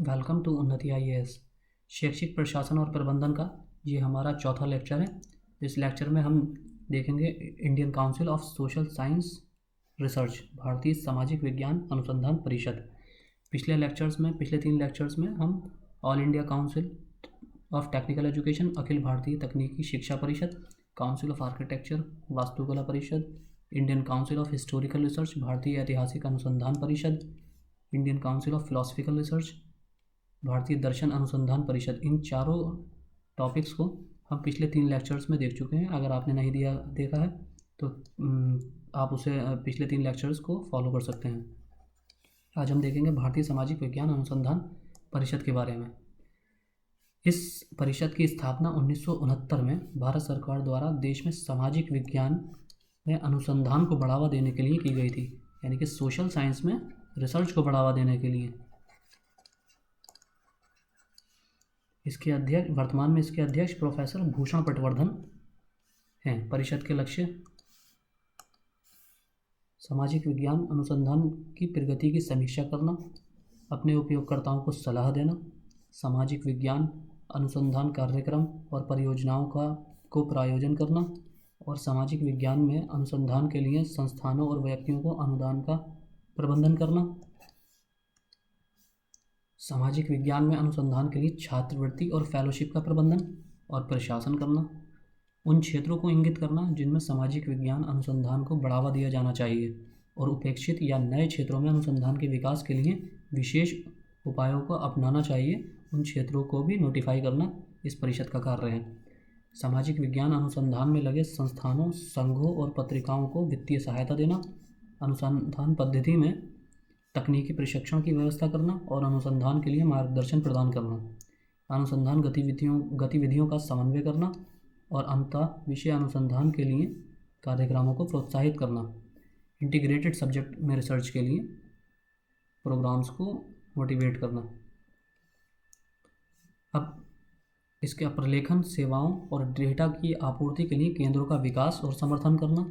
Welcome to उन्नति IAS। शैक्षिक प्रशासन और प्रबंधन का ये हमारा चौथा लेक्चर है। इस लेक्चर में हम देखेंगे Indian council of social science research, भारतीय सामाजिक विज्ञान अनुसंधान परिषद। पिछले 3 लेक्चर्स में हम all India council of technical education, अखिल भारतीय तकनीकी शिक्षा परिषद, काउंसिल ऑफ आर्किटेक्चर वास्तुकला परिषद, Indian council of historical research, भारतीय ऐतिहासिक अनुसंधान परिषद, Indian council of philosophical research, भारतीय दर्शन अनुसंधान परिषद, इन चारों टॉपिक्स को हम पिछले 3 लेक्चर्स में देख चुके हैं। अगर आपने नहीं देखा है तो आप उसे पिछले 3 लेक्चर्स को फॉलो कर सकते हैं। आज हम देखेंगे भारतीय सामाजिक विज्ञान अनुसंधान परिषद के बारे में। इस परिषद की स्थापना 1969 में भारत सरकार द्वारा देश में सामाजिक विज्ञान में अनुसंधान को बढ़ावा देने के लिए की गई थी, यानी कि सोशल साइंस में रिसर्च को बढ़ावा देने के लिए। वर्तमान में इसके अध्यक्ष प्रोफेसर भूषण पटवर्धन हैं। परिषद के लक्ष्य सामाजिक विज्ञान अनुसंधान की प्रगति की समीक्षा करना, अपने उपयोगकर्ताओं को सलाह देना, सामाजिक विज्ञान अनुसंधान कार्यक्रम और परियोजनाओं को प्रायोजन करना और सामाजिक विज्ञान में अनुसंधान के लिए संस्थानों और व्यक्तियों को अनुदान का प्रबंधन करना, सामाजिक विज्ञान में अनुसंधान के लिए छात्रवृत्ति और फेलोशिप का प्रबंधन और प्रशासन करना, उन क्षेत्रों को इंगित करना जिनमें सामाजिक विज्ञान अनुसंधान को बढ़ावा दिया जाना चाहिए और उपेक्षित या नए क्षेत्रों में अनुसंधान के विकास के लिए विशेष उपायों को अपनाना चाहिए, उन क्षेत्रों को भी नोटिफाई करना इस परिषद का कार्य है। सामाजिक विज्ञान अनुसंधान में लगे संस्थानों, संघों और पत्रिकाओं को वित्तीय सहायता देना, अनुसंधान पद्धति में तकनीकी प्रशिक्षण की व्यवस्था करना और अनुसंधान के लिए मार्गदर्शन प्रदान करना, अनुसंधान गतिविधियों का समन्वय करना और अंततः विषय अनुसंधान के लिए कार्यक्रमों को प्रोत्साहित करना, इंटीग्रेटेड सब्जेक्ट में रिसर्च के लिए प्रोग्राम्स को मोटिवेट करना। अब इसके प्रलेखन सेवाओं और डेटा की आपूर्ति के लिए केंद्रों का विकास और समर्थन करना,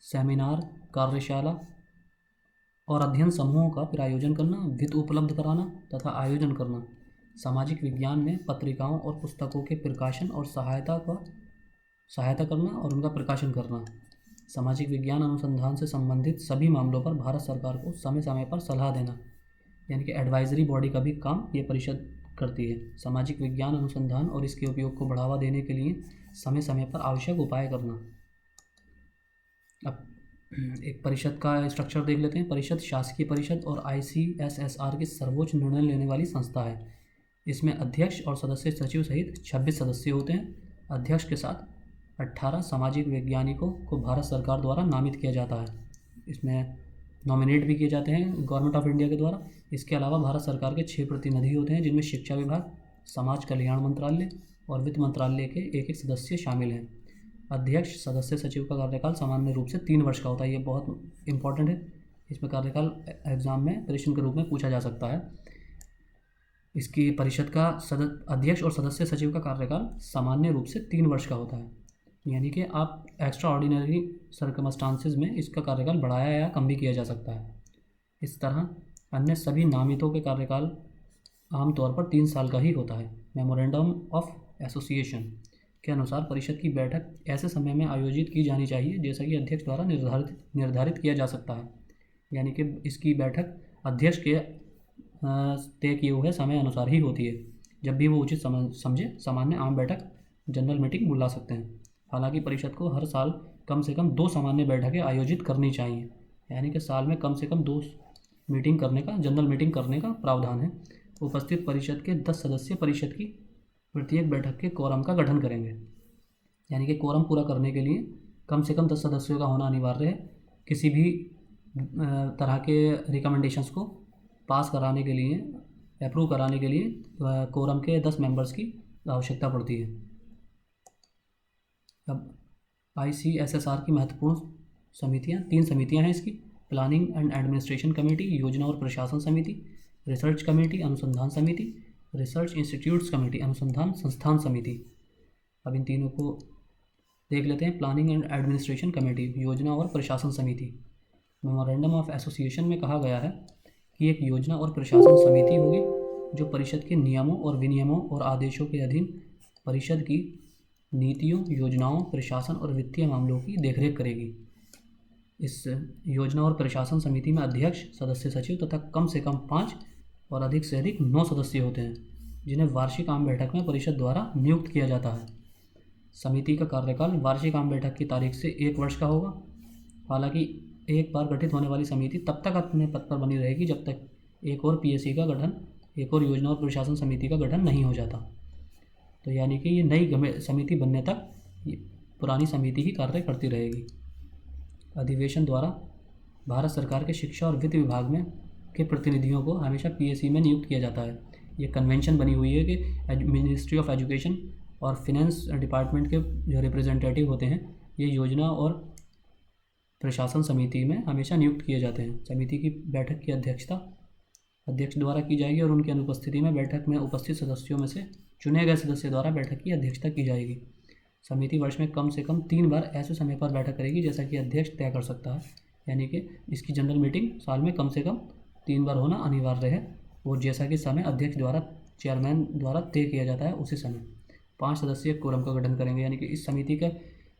सेमिनार, कार्यशाला और अध्ययन समूहों का प्रायोजन करना, वित्त उपलब्ध कराना तथा आयोजन करना, सामाजिक विज्ञान में पत्रिकाओं और पुस्तकों के प्रकाशन और सहायता करना और उनका प्रकाशन करना, सामाजिक विज्ञान अनुसंधान से संबंधित सभी मामलों पर भारत सरकार को समय समय पर सलाह देना, यानी कि एडवाइजरी बॉडी का भी काम ये परिषद करती है। सामाजिक विज्ञान अनुसंधान और इसके उपयोग को बढ़ावा देने के लिए समय समय पर आवश्यक उपाय करना। अब एक परिषद का स्ट्रक्चर देख लेते हैं। परिषद शासकीय परिषद और ICSSR की सर्वोच्च निर्णय लेने वाली संस्था है। इसमें अध्यक्ष और सदस्य सचिव सहित 26 सदस्य होते हैं। अध्यक्ष के साथ 18 सामाजिक वैज्ञानिकों को भारत सरकार द्वारा नामित किया जाता है। इसमें नॉमिनेट भी किए जाते हैं गवर्नमेंट ऑफ इंडिया के द्वारा। इसके अलावा भारत सरकार के 6 प्रतिनिधि होते हैं, जिनमें शिक्षा विभाग, समाज कल्याण मंत्रालय और वित्त मंत्रालय के एक सदस्य शामिल हैं। अध्यक्ष, सदस्य, सचिव का कार्यकाल सामान्य रूप से 3 वर्ष का होता है। ये बहुत इंपॉर्टेंट है। इसमें कार्यकाल एग्जाम में प्रश्न के रूप में पूछा जा सकता है। इसकी परिषद का अध्यक्ष और सदस्य सचिव का कार्यकाल सामान्य रूप से 3 वर्ष का होता है, यानी कि आप एक्स्ट्रा ऑर्डिनरी सर्कमस्टांसेस में इसका कार्यकाल बढ़ाया या कम भी किया जा सकता है। इस तरह अन्य सभी नामितों के कार्यकाल आमतौर पर 3 साल का ही होता है। मेमोरेंडम ऑफ एसोसिएशन के अनुसार परिषद की बैठक ऐसे समय में आयोजित की जानी चाहिए जैसा कि अध्यक्ष द्वारा निर्धारित किया जा सकता है, यानी कि इसकी बैठक अध्यक्ष के तय किए हुए समय अनुसार ही होती है। जब भी वो उचित समझे सामान्य आम बैठक, जनरल मीटिंग बुला सकते हैं। हालांकि परिषद को हर साल कम से कम 2 सामान्य बैठकें आयोजित करनी चाहिए, यानी कि साल में कम से कम 2 जनरल मीटिंग करने का प्रावधान है। उपस्थित परिषद के 10 सदस्य परिषद की प्रत्येक बैठक के कोरम का गठन करेंगे, यानी कि कोरम पूरा करने के लिए कम से कम 10 सदस्यों का होना अनिवार्य है। किसी भी तरह के रिकमेंडेशंस को पास कराने के लिए, अप्रूव कराने के लिए कोरम के 10 मेंबर्स की आवश्यकता पड़ती है। अब ICSSR की महत्वपूर्ण समितियाँ 3 समितियाँ हैं इसकी: प्लानिंग एंड एडमिनिस्ट्रेशन कमेटी, योजना और प्रशासन समिति; रिसर्च कमेटी, अनुसंधान समिति; रिसर्च इंस्टीट्यूट्स कमेटी, अनुसंधान संस्थान समिति। अब इन तीनों को देख लेते हैं। प्लानिंग एंड एडमिनिस्ट्रेशन कमेटी, योजना और प्रशासन समिति। मेमोरेंडम ऑफ एसोसिएशन में कहा गया है कि एक योजना और प्रशासन समिति होगी जो परिषद के नियमों और विनियमों और आदेशों के अधीन परिषद की नीतियों, योजनाओं, प्रशासन और वित्तीय मामलों की देखरेख करेगी। इस योजना और प्रशासन समिति में अध्यक्ष, सदस्य सचिव तथा कम से कम 5 और अधिक से अधिक 9 सदस्य होते हैं, जिन्हें वार्षिक आम बैठक में परिषद द्वारा नियुक्त किया जाता है। समिति का कार्यकाल वार्षिक आम बैठक की तारीख से 1 वर्ष का होगा। हालांकि एक बार गठित होने वाली समिति तब तक अपने पद पर बनी रहेगी जब तक एक और पीएससी का गठन, एक और योजना और प्रशासन समिति का गठन नहीं हो जाता। तो यानी कि ये नई समिति बनने तक पुरानी समिति ही कार्य करती रहेगी। अधिवेशन द्वारा भारत सरकार के शिक्षा और वित्त विभाग में के प्रतिनिधियों को हमेशा पीएससी में नियुक्त किया जाता है। ये कन्वेंशन बनी हुई है कि मिनिस्ट्री ऑफ एजुकेशन और फिनेंस डिपार्टमेंट के जो रिप्रेजेंटेटिव होते हैं ये योजना और प्रशासन समिति में हमेशा नियुक्त किए जाते हैं। समिति की बैठक की अध्यक्षता अध्यक्ष द्वारा की जाएगी और उनकी अनुपस्थिति में बैठक में उपस्थित सदस्यों में से चुने गए सदस्य द्वारा बैठक की अध्यक्षता की जाएगी। समिति वर्ष में कम से कम 3 बार ऐसे समय पर बैठक करेगी जैसा कि अध्यक्ष तय कर सकता है, यानी कि इसकी जनरल मीटिंग साल में कम से कम 3 बार होना अनिवार्य है और जैसा कि समय अध्यक्ष द्वारा, चेयरमैन द्वारा तय किया जाता है उसी समय 5 सदस्यीय कोरम का गठन करेंगे। यानी कि इस समिति का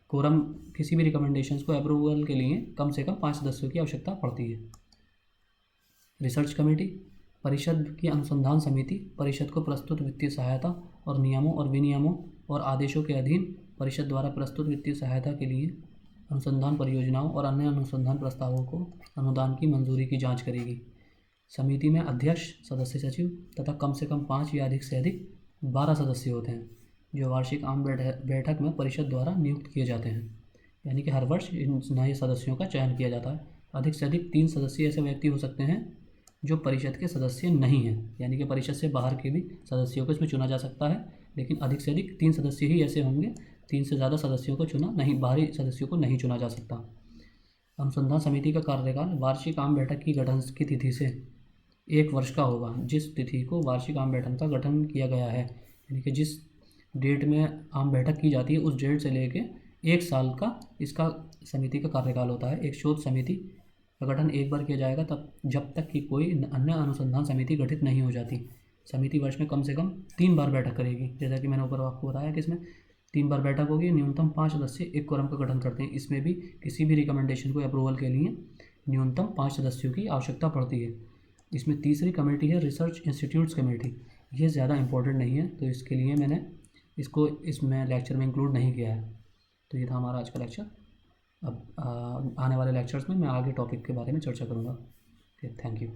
कोरम किसी भी रिकमेंडेशंस को अप्रूवल के लिए कम से कम 5 सदस्यों की आवश्यकता पड़ती है। रिसर्च कमेटी परिषद की अनुसंधान समिति परिषद को प्रस्तुत वित्तीय सहायता और नियमों और विनियमों और आदेशों के अधीन परिषद द्वारा प्रस्तुत वित्तीय सहायता के लिए अनुसंधान परियोजनाओं और अन्य अनुसंधान प्रस्तावों को अनुदान की मंजूरी की जांच करेगी। समिति में अध्यक्ष, सदस्य सचिव तथा कम से कम 5 या अधिक से अधिक 12 सदस्य होते हैं, जो वार्षिक आम बैठक में परिषद द्वारा नियुक्त किए जाते हैं। यानी कि हर वर्ष इन नए सदस्यों का चयन किया जाता है। अधिक से अधिक 3 सदस्य ऐसे व्यक्ति हो सकते हैं जो परिषद के सदस्य नहीं हैं, यानी कि परिषद से बाहर के भी सदस्यों को इसमें चुना जा सकता है, लेकिन अधिक से अधिक 3 सदस्य ही ऐसे होंगे। 3 से ज़्यादा सदस्यों को चुना नहीं, बाहरी सदस्यों को नहीं चुना जा सकता। अनुसंधान समिति का कार्यकाल वार्षिक आम बैठक की गठन की तिथि से 1 वर्ष का होगा। जिस तिथि को वार्षिक आम बैठक का गठन किया गया है, यानी कि जिस डेट में आम बैठक की जाती है उस डेट से लेके 1 साल का इसका समिति का कार्यकाल होता है। एक शोध समिति का गठन 1 बार किया जाएगा तब जब तक कि कोई अन्य अनुसंधान समिति गठित नहीं हो जाती। समिति वर्ष में कम से कम 3 बार बैठक करेगी, जैसा कि मैंने ऊपर आपको बताया कि इसमें 3 बार बैठक होगी। न्यूनतम 5 सदस्य एक कोरम का गठन करते हैं। इसमें भी किसी भी रिकमेंडेशन को अप्रूवल के लिए न्यूनतम 5 सदस्यों की आवश्यकता पड़ती है। इसमें तीसरी कमेटी है रिसर्च इंस्टीट्यूट्स कमेटी। ये ज़्यादा इंपॉर्टेंट नहीं है, तो इसके लिए मैंने इसको इसमें लेक्चर में इंक्लूड नहीं किया है। तो ये था हमारा आज का लेक्चर। अब आने वाले लेक्चर्स में मैं आगे टॉपिक के बारे में चर्चा करूँगा। Thank you.